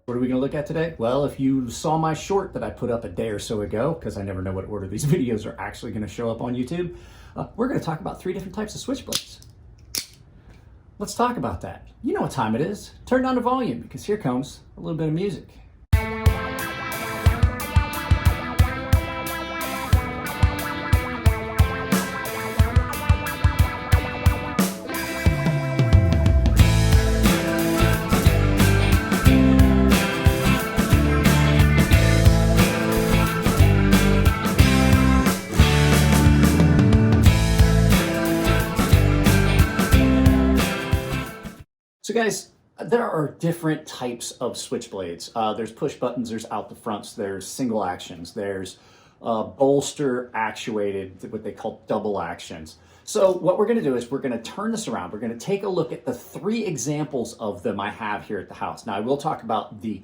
What are we going to look at today? Well, if you saw my short that I put up a day or so ago, because I never know what order these videos are actually going to show up on YouTube, we're going to talk about 3 different types of switchblades. Let's talk about that. You know what time it is. Turn down the volume because here comes a little bit of music. So guys, there are different types of switchblades. There's push buttons, there's out the fronts, there's single actions, there's bolster actuated, what they call double actions. So what we're gonna do is we're gonna turn this around. We're gonna take a look at the 3 examples of them I have here at the house. Now I will talk about the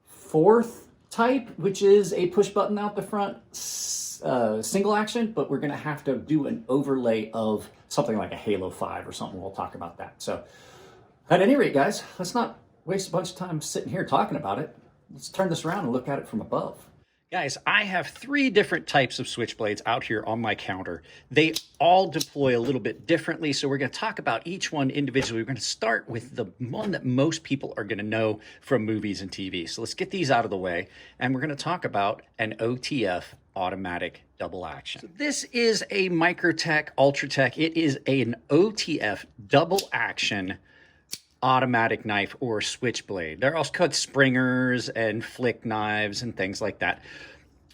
4th type, which is a push button out the front, single action, but we're gonna have to do an overlay of something like a Halo 5 or something. We'll talk about that. So at any rate, guys, let's not waste a bunch of time sitting here talking about it. Let's turn this around and look at it from above. Guys, I have 3 different types of switchblades out here on my counter. They all deploy a little bit differently, so we're going to talk about each one individually. We're going to start with the one that most people are going to know from movies and TV. So let's get these out of the way, and we're going to talk about an OTF automatic double action. So this is a Microtech Ultratech. It is an OTF double action automatic knife or switchblade. They're also called springers and flick knives and things like that.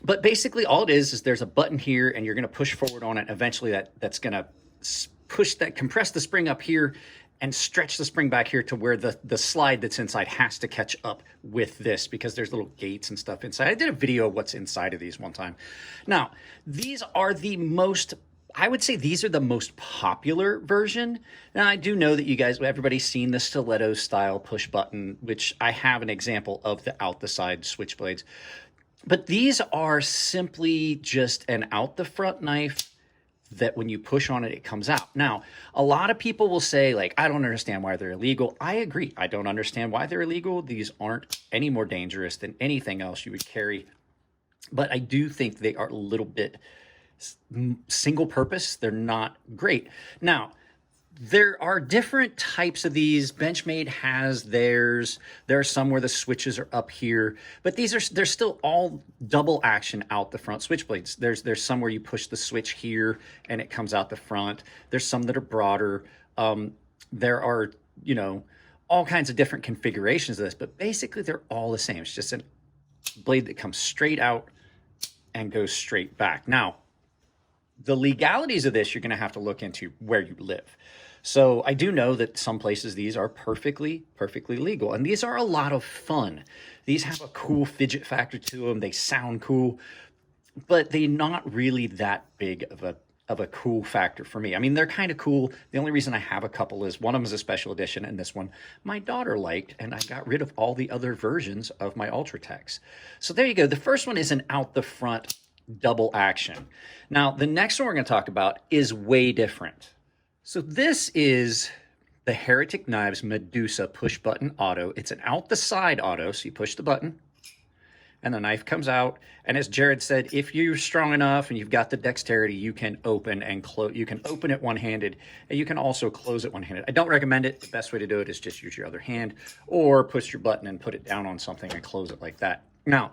But basically all it is there's a button here and you're going to push forward on it. Eventually that's going to compress the spring up here and stretch the spring back here to where the slide that's inside has to catch up with this because there's little gates and stuff inside. I did a video of what's inside of these one time. Now, these are I would say these are the most popular version. Now, I do know that you guys, everybody's seen the stiletto style push button, which I have an example of the out the side switchblades. But these are simply just an out the front knife that when you push on it, it comes out. Now, a lot of people will say, like, I don't understand why they're illegal. I agree. I don't understand why they're illegal. These aren't any more dangerous than anything else you would carry. But I do think they are a little bit single purpose. They're not great. Now, there are different types of these. Benchmade has theirs. There are some where the switches are up here, but they're still all double action out the front switchblades. There's some where you push the switch here and it comes out the front. There's some that are broader. There are, all kinds of different configurations of this, but basically they're all the same. It's just a blade that comes straight out and goes straight back. Now, the legalities of this, you're going to have to look into where you live. So I do know that some places these are perfectly legal. And these are a lot of fun. These have a cool fidget factor to them. They sound cool, but they're not really that big of a cool factor for me. I mean, they're kind of cool. The only reason I have a couple is one of them is a special edition, and this one my daughter liked, and I got rid of all the other versions of my Ultratechs. So there you go. The first one is an out the front double action. Now, the next one we're going to talk about is way different. So this is the Heretic Knives Medusa push button auto. It's an out the side auto. So you push the button and the knife comes out. And as Jared said, if you're strong enough and you've got the dexterity, you can open and close. You can open it one-handed and you can also close it one-handed. I don't recommend it. The best way to do it is just use your other hand or push your button and put it down on something and close it like that. Now,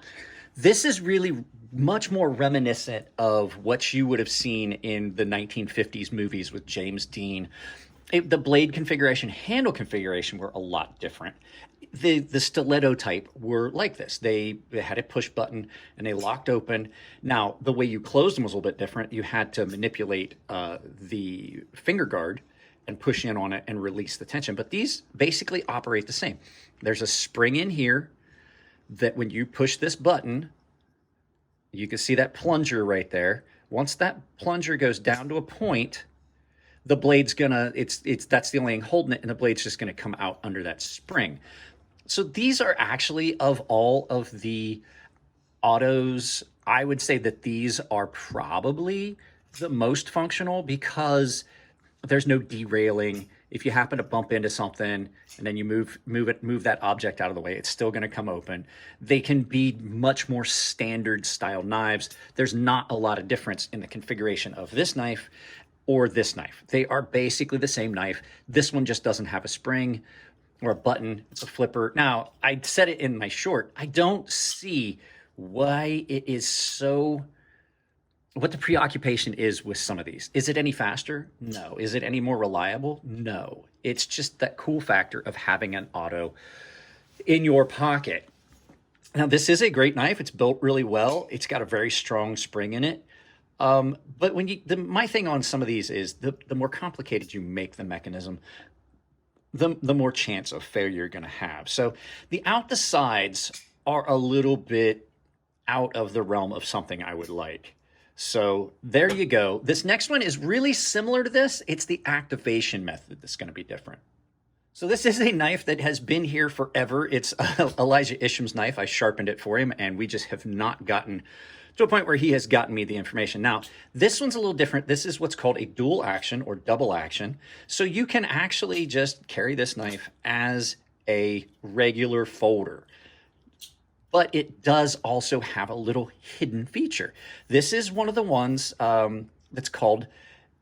this is really much more reminiscent of what you would have seen in the 1950s movies with James Dean. The blade configuration, handle configuration were a lot different. The stiletto type were like this. They had a push button and they locked open. Now, the way you closed them was a little bit different. You had to manipulate the finger guard and push in on it and release the tension. But these basically operate the same. There's a spring in here that when you push this button, you can see that plunger right there. Once that plunger goes down to a point, the blade's gonna, that's the only thing holding it, and the blade's just gonna come out under that spring. So these are actually, of all of the autos, I would say that these are probably the most functional because there's no derailing. if you happen to bump into something and then you move that object out of the way, it's still going to come open. They can be much more standard style knives. There's not a lot of difference in the configuration of this knife or this knife. They are basically the same knife. This one just doesn't have a spring or a button. It's a flipper. Now, I said it in my short, I don't see why it is so, what the preoccupation is with some of these. Is it any faster? No. Is it any more reliable? No. It's just that cool factor of having an auto in your pocket. Now, this is a great knife. It's built really well. It's got a very strong spring in it. But when my thing on some of these is the more complicated you make the mechanism, the more chance of failure you're going to have. So the out the sides are a little bit out of the realm of something I would like. So there you go. This next one is really similar to this. It's the activation method that's going to be different. So this is a knife that has been here forever. It's Elijah Isham's knife. I sharpened it for him, and we just have not gotten to a point where he has gotten me the information. Now, this one's a little different. This is what's called a dual action or double action. So you can actually just carry this knife as a regular folder. But it does also have a little hidden feature. This is one of the ones that's called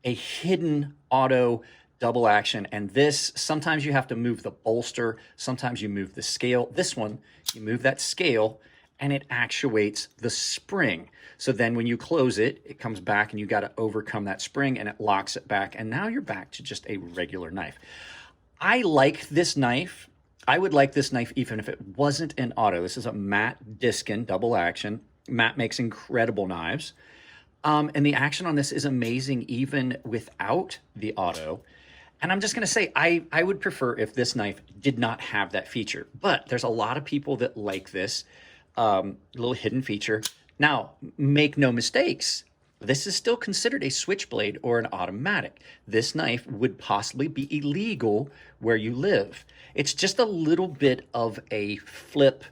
a hidden auto double action. And this, sometimes you have to move the bolster, sometimes you move the scale. This one, you move that scale and it actuates the spring. So then when you close it, it comes back and you got to overcome that spring and it locks it back. And now you're back to just a regular knife. I like this knife. I would like this knife even if it wasn't an auto. This is a Matt Diskin double action. Matt makes incredible knives. And the action on this is amazing even without the auto. And I'm just going to say, I would prefer if this knife did not have that feature. But there's a lot of people that like this little hidden feature. Now, make no mistakes. This is still considered a switchblade or an automatic. This knife would possibly be illegal where you live. It's just a little bit of a flip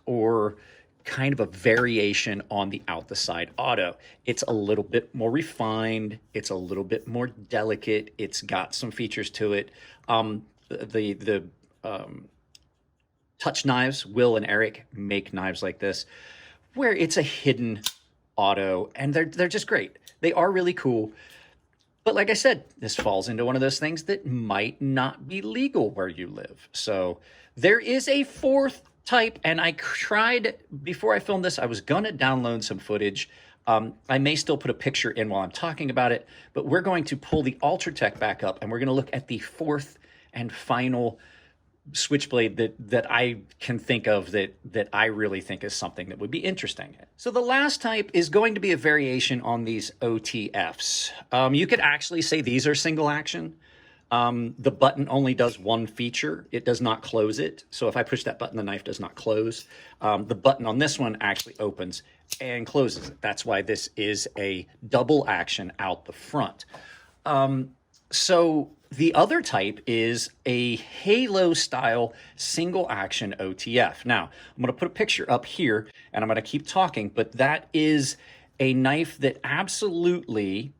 or kind of a variation on the out the side auto. It's a little bit more refined. It's a little bit more delicate. It's got some features to it. The Touch Knives, Will and Eric make knives like this, where it's a hidden auto, and they're just great. They are really cool. But like I said, this falls into one of those things that might not be legal where you live. So there is a fourth type, and I tried, before I filmed this, I was going to download some footage. I may still put a picture in while I'm talking about it, but we're going to pull the Ultratech back up, and we're going to look at the fourth and final switchblade that I can think of that I really think is something that would be interesting. So the last type is going to be a variation on these OTFs. You could actually say these are single action. The button only does one feature. It does not close it. So if I push that button, the knife does not close. The button on this one actually opens and closes it. That's why this is a double action out the front. So the other type is a Halo style single action OTF. Now, I'm going to put a picture up here and I'm going to keep talking, but that is a knife that absolutely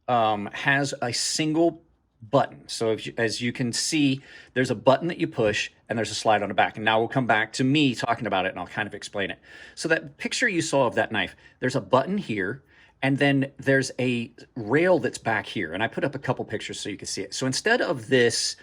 has a single button. So as you can see, there's a button that you push and there's a slide on the back. And now we'll come back to me talking about it and I'll kind of explain it. So that picture you saw of that knife, there's a button here. And then there's a rail that's back here. And I put up a couple pictures so you can see it. So instead of this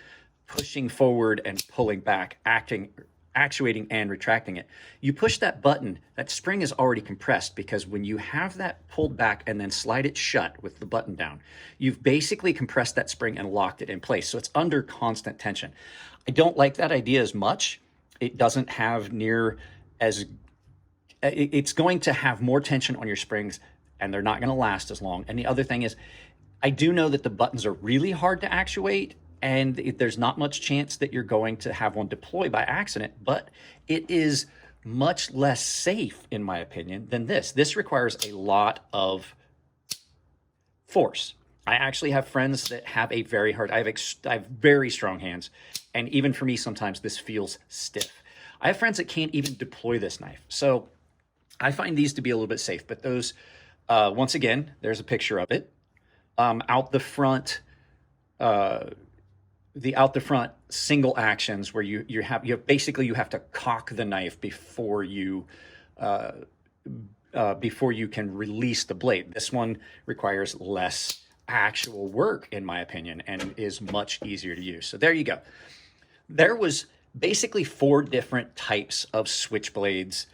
pushing forward and pulling back, actuating and retracting it, you push that button, that spring is already compressed, because when you have that pulled back and then slide it shut with the button down, you've basically compressed that spring and locked it in place. So it's under constant tension. I don't like that idea as much. It doesn't have near as, it's going to have more tension on your springs, and they're not going to last as long. And the other thing is, I do know that the buttons are really hard to actuate, and there's not much chance that you're going to have one deploy by accident, but it is much less safe, in my opinion, than this. This requires a lot of force. I actually have friends that have a very hard, I have very strong hands, and even for me, sometimes this feels stiff. I have friends that can't even deploy this knife. So I find these to be a little bit safe, but those, once again, there's a picture of it. Out the front, the out the front single actions where you have to cock the knife before you can release the blade. This one requires less actual work, in my opinion, and is much easier to use. So there you go. There was basically 4 different types of Switchblades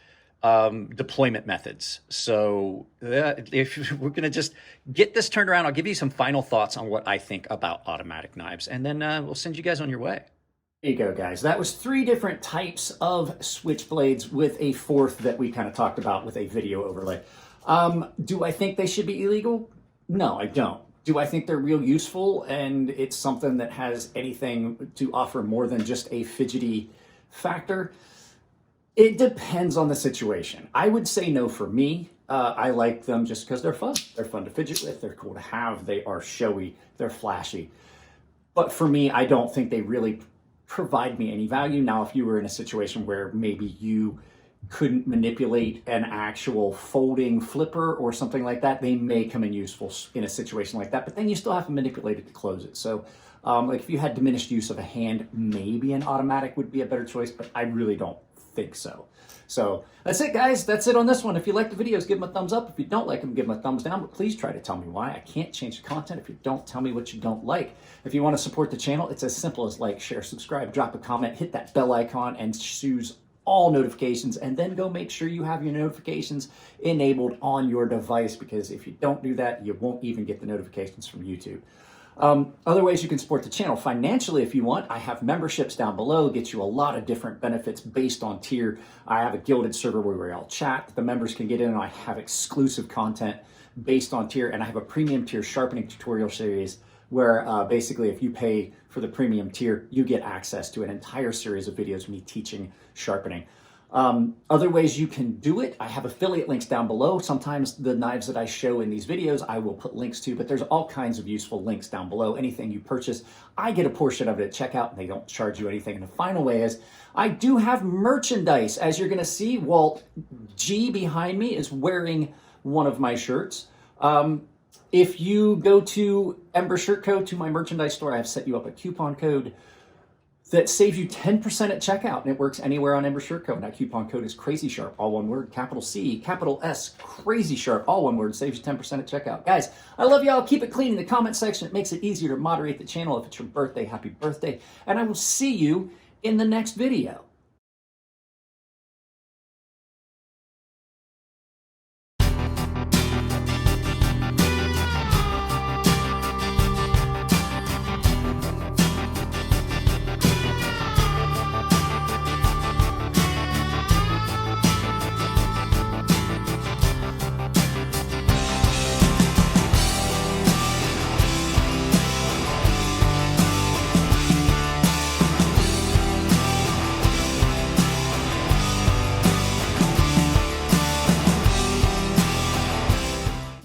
deployment methods. So if we're going to just get this turned around, I'll give you some final thoughts on what I think about automatic knives, and then we'll send you guys on your way. There you go, guys. That was 3 different types of Switchblades with a 4th that we kind of talked about with a video overlay. Do I think they should be illegal? No, I don't. Do I think they're real useful and it's something that has anything to offer more than just a fidgety factor? It depends on the situation. I would say no for me. I like them just because they're fun. They're fun to fidget with. They're cool to have. They are showy. They're flashy. But for me, I don't think they really provide me any value. Now, if you were in a situation where maybe you couldn't manipulate an actual folding flipper or something like that, they may come in useful in a situation like that, but then you still have to manipulate it to close it. So like if you had diminished use of a hand, maybe an automatic would be a better choice, but I really don't think so. So that's it, guys. That's it on this one. If you like the videos, give them a thumbs up. If you don't like them, give them a thumbs down, but please try to tell me why. I can't change the content if you don't tell me what you don't like. If you want to support the channel, it's as simple as like, share, subscribe, drop a comment, hit that bell icon, and choose all notifications, and then go make sure you have your notifications enabled on your device, because if you don't do that, you won't even get the notifications from YouTube. Other ways you can support the channel financially if you want. I have memberships down below, get you a lot of different benefits based on tier. I have a gilded server where we all chat. The members can get in, and I have exclusive content based on tier, and I have a premium tier sharpening tutorial series where basically if you pay for the premium tier, you get access to an entire series of videos of me teaching sharpening. Other ways you can do it, I have affiliate links down below. Sometimes the knives that I show in these videos, I will put links to, but there's all kinds of useful links down below. Anything you purchase, I get a portion of it at checkout, and they don't charge you anything. And the final way is, I do have merchandise. As you're gonna see, Walt G behind me is wearing one of my shirts. If you go to Ember Shirt Code, to my merchandise store, I have set you up a coupon code that saves you 10% at checkout, and it works anywhere on Ember Shirt Code. That coupon code is CrazySharp, all one word, capital C, capital S, CrazySharp, all one word, saves you 10% at checkout. Guys, I love y'all. Keep it clean in the comment section. It makes it easier to moderate the channel. If it's your birthday, happy birthday. And I will see you in the next video.